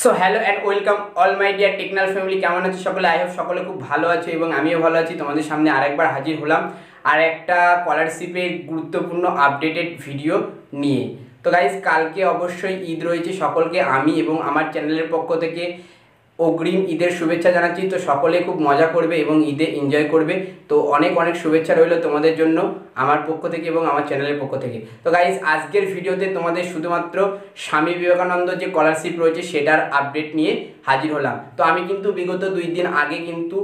So hello and welcome all my dear Technal family. কেমন আছো সকলে? আই হোপ সকলে খুব ভালো আছে এবং আমিও ভালো আছি। তোমাদের সামনে আরেকবার হাজির হলাম আর একটা স্কলারশিপের গুরুত্বপূর্ণ আপডেটেড ভিডিও নিয়ে। তো গাইজ, কালকে অবশ্যই ঈদ রয়েছে। সকলকে আমি এবং আমার চ্যানেলের পক্ষ থেকে অগ্রিম ঈদের শুভেচ্ছা জানাচ্ছি। তো সকলে খুব মজা করবে এবং ঈদে এনজয় করবে। তো অনেক অনেক শুভেচ্ছা রইল তোমাদের জন্য আমার পক্ষ থেকে এবং আমার চ্যানেলের পক্ষ থেকে। তো গাইজ, আজকের ভিডিওতে তোমাদের শুধুমাত্র স্বামী বিবেকানন্দ যে স্কলারশিপ রয়েছে সেটার আপডেট নিয়ে হাজির হলাম। তো আমি কিন্তু বিগত 2 দিন আগে কিন্তু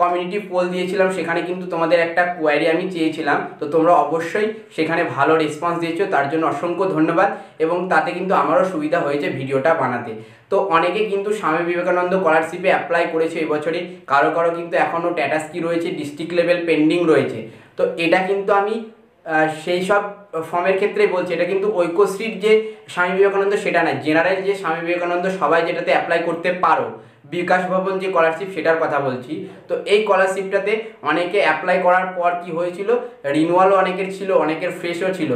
কমিউনিটি পোল দিয়েছিলাম, সেখানে কিন্তু তোমাদের একটা কোয়ারি আমি চেয়েছিলাম। তো তোমরা অবশ্যই সেখানে ভালো রেসপন্স দিয়েছো, তার জন্য অসংখ্য ধন্যবাদ। এবং তাতে কিন্তু আমারও সুবিধা হয়েছে ভিডিওটা বানাতে। তো অনেকে কিন্তু স্বামী বিবেকানন্দ স্কলারশিপে অ্যাপ্লাই করেছে এবছরে, কারো কারো কিন্তু এখনও স্ট্যাটাস কি রয়েছে, ডিস্ট্রিক্ট লেভেল পেন্ডিং রয়েছে। তো এটা কিন্তু আমি সেই সব ফর্মের ক্ষেত্রে বলছি, এটা কিন্তু ঐক্যশ্রীর যে স্বামী বিবেকানন্দ সেটা নয়, জেনারেল যে স্বামী বিবেকানন্দ সবাই যেটাতে অ্যাপ্লাই করতে পারো, বিকাশ ভবন যে স্কলারশিপ সেটার কথা বলছি। তো এই স্কলারশিপটাতে অনেকে অ্যাপ্লাই করার পর কি হয়েছিল, রিনিউয়ালও অনেকের ছিল, অনেকের ফ্রেশও ছিল।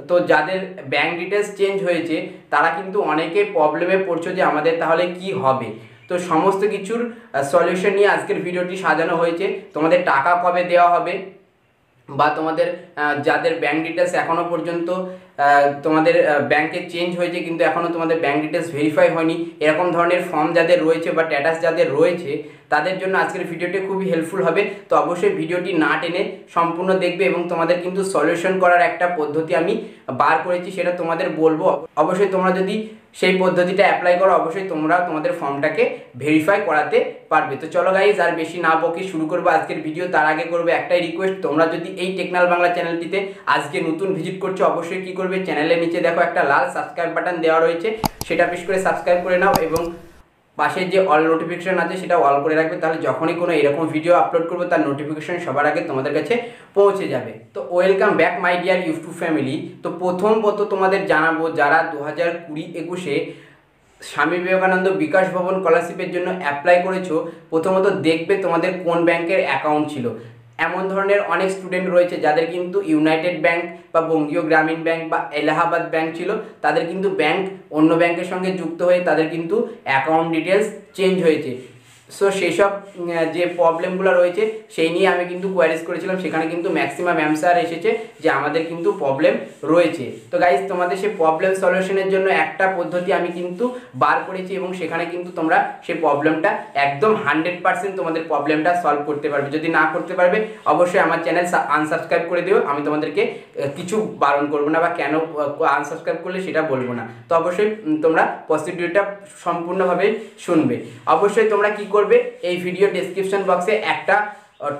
তো যাদের ব্যাঙ্ক ডিটেলস চেঞ্জ হয়েছে তারা কিন্তু অনেকে প্রবলেমে পড়ছো যে আমাদের তাহলে কি হবে। তো সমস্ত কিছুর সলিউশন নিয়ে আজকের ভিডিওটি সাজানো হয়েছে। তোমাদের টাকা কবে দেওয়া হবে, বা তোমাদের যাদের ব্যাঙ্ক ডিটেলস এখনও পর্যন্ত তোমাদের ব্যাংকে চেঞ্জ হয়েছে কিন্তু এখনও তোমাদের ব্যাঙ্ক ডিটেলস ভেরিফাই হয়নি, এরকম ধরনের ফর্ম যাদের রয়েছে বা স্ট্যাটাস যাদের রয়েছে তাদের জন্য আজকের ভিডিওটি খুবই হেল্পফুল হবে। তো অবশ্যই ভিডিওটি না টেনে সম্পূর্ণ দেখবে এবং তোমাদের কিন্তু সলিউশন করার একটা পদ্ধতি আমি বার করেছি, সেটা তোমাদের বলবো। অবশ্যই তোমরা যদি সেই পদ্ধতিটা অ্যাপ্লাই করো অবশ্যই তোমরা তোমাদের ফর্মটাকে ভেরিফাই করাতে পারবে। তো চলো গাইজ, আর বেশি না বকে শুরু করবো আজকের ভিডিও। তার আগে করবো একটাই রিকোয়েস্ট, তোমরা যদি এই টেকনাল বাংলা চ্যানেলটিতে আজকে নতুন ভিজিট করছো অবশ্যই কি করবে, চ্যানেলের নিচে দেখো একটা লাল সাবস্ক্রাইব বাটন দেওয়া রয়েছে, সেটা প্রেস করে সাবস্ক্রাইব করে নাও এবং পাশে যে অল নোটিফিকেশন আছে সেটা অল করে রাখবে, তাহলে যখনই কোনো এরকম ভিডিও আপলোড করবো তার নোটিফিকেশন সবার আগে তোমাদের কাছে পৌঁছে যাবে। তো welcome back my dear YouTube family. তো প্রথমত তোমাদের জানাবো, যারা 2020-21 স্বামী বিবেকানন্দ বিকাশ ভবন স্কলারশিপের জন্য অ্যাপ্লাই করেছো, প্রথমত দেখবে তোমাদের কোন ব্যাংকের অ্যাকাউন্ট ছিল। এমন ধরনের অনেক স্টুডেন্ট রয়েছে যাদের কিন্তু ইউনাইটেড ব্যাংক বা বঙ্গীয় গ্রামীণ ব্যাংক বা এলাহাবাদ ব্যাংক ছিল, তাদের কিন্তু ব্যাংক অন্য ব্যাংকের সঙ্গে যুক্ত হয়ে তাদের কিন্তু অ্যাকাউন্ট ডিটেলস চেঞ্জ হয়েছে। সো সেসব যে প্রবলেমগুলো রয়েছে সেই নিয়ে আমি কিন্তু কোয়ারিজ করেছিলাম, সেখানে কিন্তু ম্যাক্সিমাম অ্যান্সার এসেছে যে আমাদের কিন্তু প্রবলেম রয়েছে। তো গাইজ, তোমাদের সেই প্রবলেম সলিউশনের জন্য একটা পদ্ধতি আমি কিন্তু বার করেছি এবং সেখানে কিন্তু তোমরা সেই প্রবলেমটা একদম 100% তোমাদের প্রবলেমটা সলভ করতে পারবে। যদি না করতে পারবে অবশ্যই আমার চ্যানেল আনসাবস্ক্রাইব করে দিও, আমি তোমাদেরকে কিছু বারণ করবো না বা কেন আনসাবস্ক্রাইব করলে সেটা বলবো না। তো অবশ্যই তোমরা প্রসিডিউরটা সম্পূর্ণভাবে শুনবে। অবশ্যই তোমরা কি করবে, এই ভিডিও ডেসক্রিপশন বক্সে একটা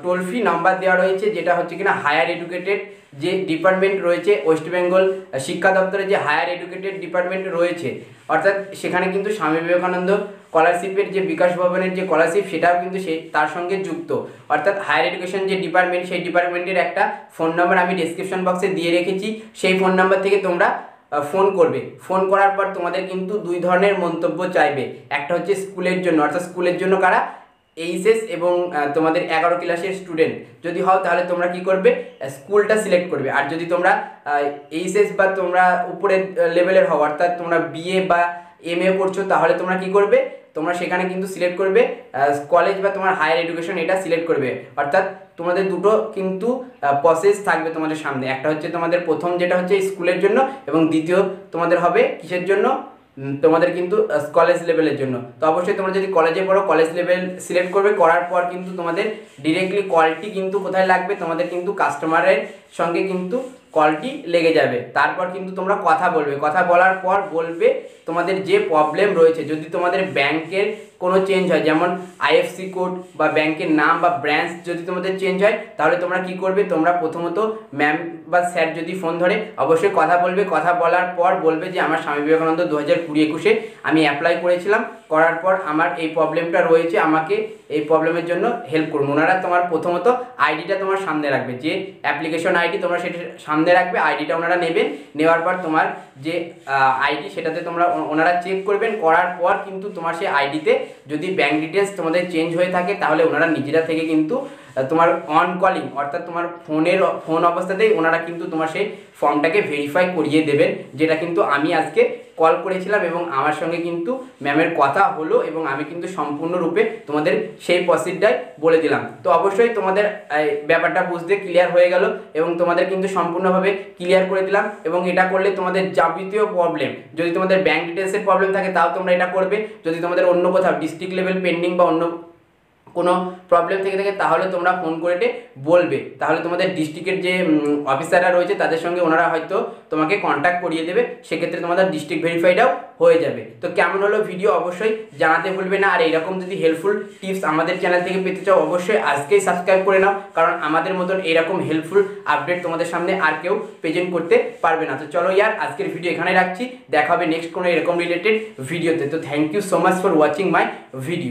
টোল ফ্রি নাম্বার দেওয়া রয়েছে, যেটা হচ্ছে কিনা হায়ার এডুকেটেড যে ডিপার্টমেন্ট রয়েছে, ওয়েস্ট বেঙ্গল শিক্ষা দপ্তরের যে হায়ার এডুকেটেড ডিপার্টমেন্ট রয়েছে, অর্থাৎ সেখানে কিন্তু স্বামী বিবেকানন্দ স্কলারশিপের যে বিকাশ ভবনের যে স্কলারশিপ সেটাও কিন্তু তার সঙ্গে যুক্ত। অর্থাৎ হায়ার এডুকেশন যে ডিপার্টমেন্ট, সেই ডিপার্টমেন্টের একটা ফোন নাম্বার আমি ডেসক্রিপশন বক্সে দিয়ে রেখেছি। সেই ফোন নাম্বার থেকে তোমরা ফোন করবে। ফোন করার পর তোমাদের কিন্তু 2 ধরনের মন্তব্য চাইবে। একটা হচ্ছে স্কুলের জন্য, অর্থাৎ স্কুলের জন্য কারা, এইচএস এবং তোমাদের 11 ক্লাসের স্টুডেন্ট যদি হও তাহলে তোমরা কি করবে, স্কুলটা সিলেক্ট করবে। আর যদি তোমরা এইচএস বা তোমরা উপরের লেভেলের হও, অর্থাৎ তোমরা বিএ বা এমএ করছো, তাহলে তোমরা কি করবে, তোমরা সেখানে কিন্তু সিলেক্ট করবে কলেজ বা তোমার হায়ার এডুকেশন, এটা সিলেক্ট করবে। অর্থাৎ তোমাদের দুটো কিন্তু প্রসেস থাকবে তোমাদের সামনে। একটা হচ্ছে তোমাদের প্রথম যেটা হচ্ছে স্কুলের জন্য, এবং দ্বিতীয় তোমাদের হবে কিসের জন্য, তোমাদের কিন্তু কলেজ লেভেলের জন্য। তো অবশ্যই তোমরা যদি কলেজে পড়ো কলেজ লেভেল সিলেক্ট করবে। করার পর কিন্তু তোমাদের ডিরেক্টলি কলটি কিন্তু কোথায় লাগবে, তোমাদের কিন্তু কাস্টমারের সঙ্গে কিন্তু কলটি লেগে যাবে। তারপর কিন্তু তোমরা কথা বলবে, কথা বলার পর বলবে তোমাদের যে প্রবলেম রয়েছে। যদি তোমাদের ব্যাংকের কোনো চেঞ্জ হয়, যেমন আইএফসি কোড বা ব্যাংকের নাম বা ব্রাঞ্চ যদি তোমাদের চেঞ্জ হয়, তাহলে তোমরা কি করবে, তোমরা প্রথমত ম্যাম বা স্যার যদি ফোন ধরে অবশ্যই কথা বলবে। কথা বলার পর বলবে যে আমার স্বামী বিবেকানন্দ 2020-21 আমি অ্যাপ্লাই করেছিলাম, করার পর আমার এই প্রবলেমটা রয়েছে, আমাকে এই প্রবলেমের জন্য হেল্প করুন। ওনারা তোমার প্রথমত আইডিটা তোমার সামনে রাখবে, যে অ্যাপ্লিকেশন আইডি তোমরা সেটা সামনে রাখবে, আইডিটা ওনারা নেবেন। নেওয়ার পর তোমার যে আইডি সেটাতে তোমরা ওনারা চেক করবেন। করার পর কিন্তু তোমার সেই আইডিতে যদি ব্যাঙ্ক ডিটেলস তোমাদের চেঞ্জ হয়ে থাকে তাহলে ওনারা নিজেরা থেকে কিন্তু তোমার অন কলিং অর্থাৎ তোমার ফোন অবস্থাতেই ওনারা কিন্তু তোমার সেই ফর্মটাকে ভেরিফাই করিয়ে দেবেন, যেটা কিন্তু আমি আজকে কল করেছিলাম এবং আমার সঙ্গে কিন্তু ম্যামের কথা হলো এবং আমি কিন্তু সম্পূর্ণরূপে তোমাদের সেই প্রসিডারটাই বলে দিলাম। তো অবশ্যই তোমাদের ব্যাপারটা বুঝতে ক্লিয়ার হয়ে গেল এবং তোমাদের কিন্তু সম্পূর্ণভাবে ক্লিয়ার করে দিলাম। এবং এটা করলে তোমাদের যাবতীয় প্রবলেম, যদি তোমাদের ব্যাঙ্ক ডিটেলসের প্রবলেম থাকে তাও তোমরা এটা করবে, যদি তোমাদের অন্য কোথাও ডিস্ট্রিক্ট লেভেল পেন্ডিং বা অন্য কোনো প্রবলেম থেকে থাকে তাহলে তোমরা ফোন করে বলবে, তাহলে তোমাদের ডিস্ট্রিক্টের যে অফিসাররা রয়েছে তাদের সঙ্গে ওনারা হয়তো তোমাকে কন্ট্যাক্ট করিয়ে দেবে, সেক্ষেত্রে তোমাদের ডিস্ট্রিক্ট ভেরিফাইডাও হয়ে যাবে। তো কেমন হলো ভিডিও অবশ্যই জানাতে ভুলবে না। আর এইরকম যদি হেল্পফুল টিপস আমাদের চ্যানেল থেকে পেতে চাও অবশ্যই আজকেই সাবস্ক্রাইব করে নাও, কারণ আমাদের মতন এরকম হেল্পফুল আপডেট তোমাদের সামনে আর কেউ প্রেজেন্ট করতে পারবে না। তো চলো ইয়ার আজকের ভিডিও এখানে রাখছি, দেখা হবে নেক্সট কোনো এরকম রিলেটেড ভিডিওতে। তো thank you so much for watching my video.